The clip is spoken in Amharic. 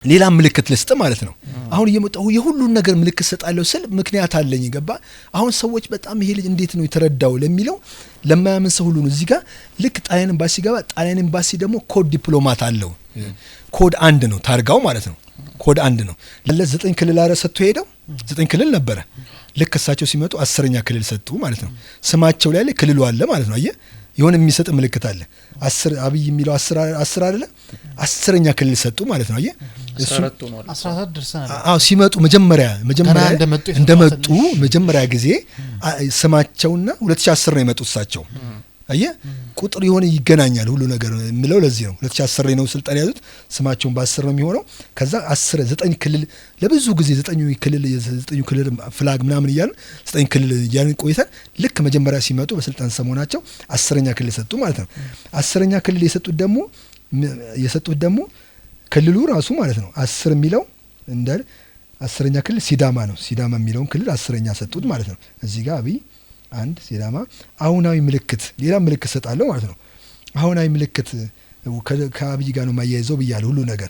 ሌላ ምልክት ልስጥ ማለት ነው። አሁን እየመጣው የሁሉን ነገር ምልክት ሰጣለሁ ስል ምክንያት አለኝ ገባ። አሁን ሰዎች በጣም ይሄ ልጅ እንዴት ነው የተረዳው ለሚለው ለማያምን ሰው ሁሉ ነው። እዚህ ጋር ልክ ጣሊያን ኤምባሲ ገባ። ጣሊያን ኤምባሲ ደግሞ ኮድ ዲፕሎማት አለው። ኮድ 1 ነው ታርጋው ማለት ነው። ኮድ 1 ነው። ለ9 ክልል አረ ሰጥቶ ሄደው 9 ክልል ነበረ። ልክ እሳቸው ሲመጡ 10ኛ ክልል ሰጡ ማለት ነው። ስማቸው ላይ ክልሉ አለ ማለት ነው። አየህ የሆነ የሚሰጥ ምልክት አለ። 10 አብይ የሚለው 10 አይደለ 10ኛ ክልል ሰጡ ማለት ነው። አየህ እሱ 14 ደርሰናል። አዎ ሲመጡ መጀመሪያ እንደመጡ መጀመሪያ ጊዜ ስማቸውና 2010 ነው የመጡት እሳቸው። አየህ ቁጥር የሆነ ይገናኛል ሁሉ ነገር ምለው ለዚህ ነው 2010 ላይ ነው ስልጣን ያዙት። ስማቸውን በ10 ነው የሚሆነው። ከዛ 9 ክልል ለብዙ ጊዜ 9 ክልል ፍላግ ምናምን ይያል 9 ክልል ያን ቆይተን ልክ መጀመሪያ ሲመጡ በስልጣን ሰሞናቸው 10ኛ ክልል ሰጡ ማለት ነው። 10ኛ ክልል የሰጡት ደግሞ ክልሉ ራሱ ማለት ነው 10 የሚለው እንዳል 10ኛ ክልል ሲዳማ ነው። ሲዳማ የሚለውን ክልል 10ኛ ሰጡት ማለት ነው። እዚህ ጋር አብይ አንድ ሲዳማ አሁናዊ ምልክት ሌላ ምልክት ሰጣለሁ ማለት ነው። አሁናዊ ምልክት ከአብይ ጋር ነው ማያይዘው ብያለሁ ሁሉ ነገር